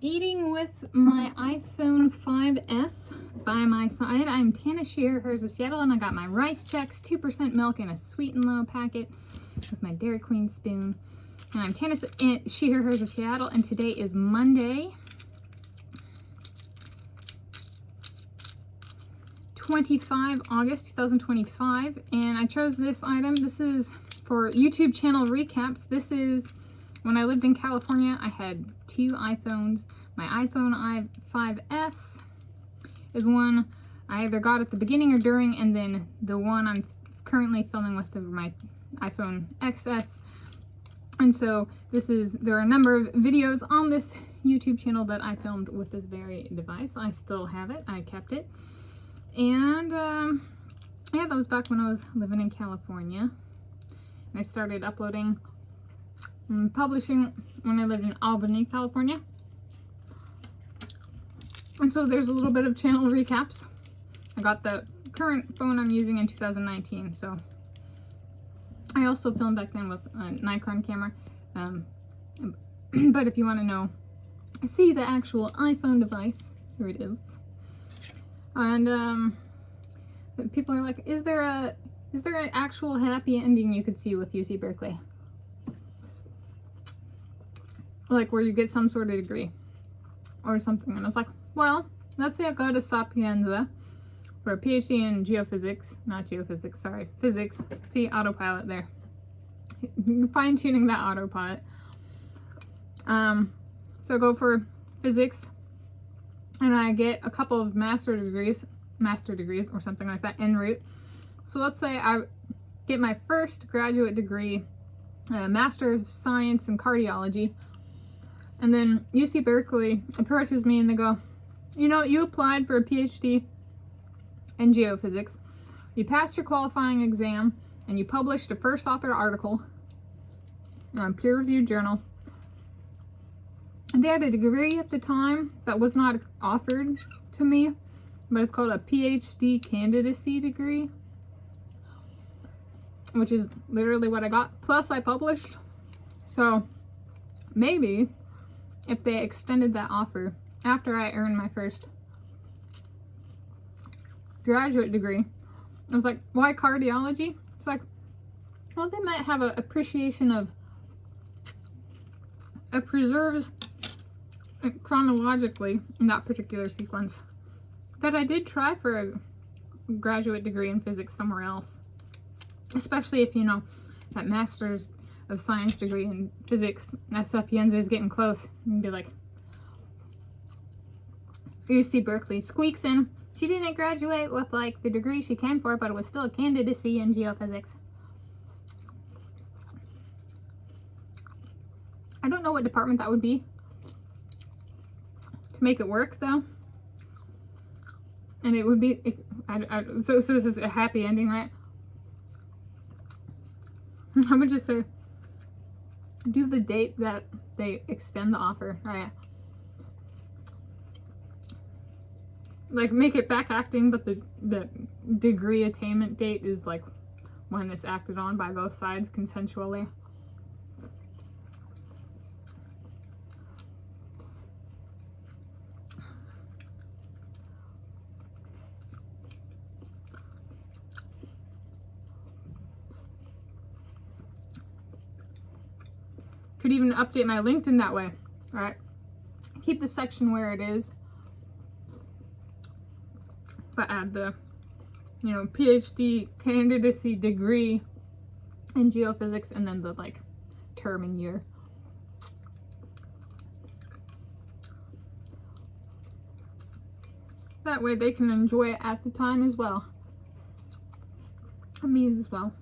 eating with my iPhone 5S by my side. I'm Tanis Leonhardi of Seattle, and I got my rice Chex, 2% milk, and a sweet and low packet with my Dairy Queen spoon. And I'm Tanis Leonhardi of Seattle, and today is Monday, 25 August 2025, and I chose this item. This is for YouTube channel recaps. This is when I lived in California. I had 2 iPhones. My iPhone 5S is one I either got at the beginning or during, and then the one I'm currently filming with my iPhone XS. And so there are a number of videos on this YouTube channel that I filmed with this very device. I still have it. I kept it. And yeah, that was back when I was living in California. And I started uploading and publishing when I lived in Albany, California. And so there's a little bit of channel recaps. I got the current phone I'm using in 2019, so I also filmed back then with a Nikon camera. But if you want to see the actual iPhone device, here it is. And people are like, is there an actual happy ending you could see with UC Berkeley? Like where you get some sort of degree or something. And I was like, well, let's say I go to Sapienza for a PhD in physics. See, autopilot there. Fine tuning that autopilot. So I go for physics, and I get a couple of master degrees or something like that en route. So let's say I get my first graduate degree, Master of Science in Cardiology, and then UC Berkeley approaches me and they go, you know, you applied for a PhD in geophysics, you passed your qualifying exam, and you published a first author article on a peer-reviewed journal. They had a degree at the time that was not offered to me, but it's called a PhD candidacy degree, which is literally what I got. Plus I published. So maybe if they extended that offer after I earned my first graduate degree, I was like, why cardiology? It's like, well, they might have an appreciation of it preserves chronologically in that particular sequence that I did try for a graduate degree in physics somewhere else, especially if you know that Master's of Science degree in physics at Sapienza is getting close. You'd be like, UC Berkeley squeaks in. She didn't graduate with like the degree she came for, but it was still a candidacy in geophysics. I don't know what department that would be to make it work though. And it would be, so this is a happy ending, right? I would just say, do the date that they extend the offer, right? Like make it back acting, but the degree attainment date is like when it's acted on by both sides consensually. Could even update my LinkedIn that way, right? Keep the section where it is, but add the, you know, PhD candidacy degree in geophysics, and then the like term and year. That way they can enjoy it at the time as well. Me as well.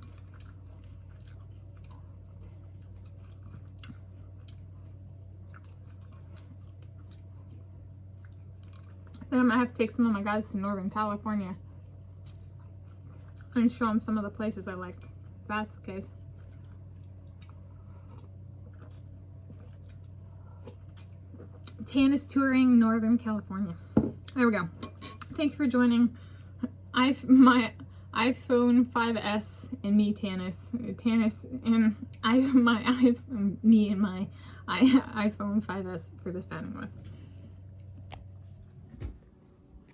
Then I might have to take some of my guys to Northern California and show them some of the places I like. If that's the case. Tanis touring Northern California. There we go. Thank you for joining my iPhone 5S and me, Tanis and me and my iPhone 5S for this dining with.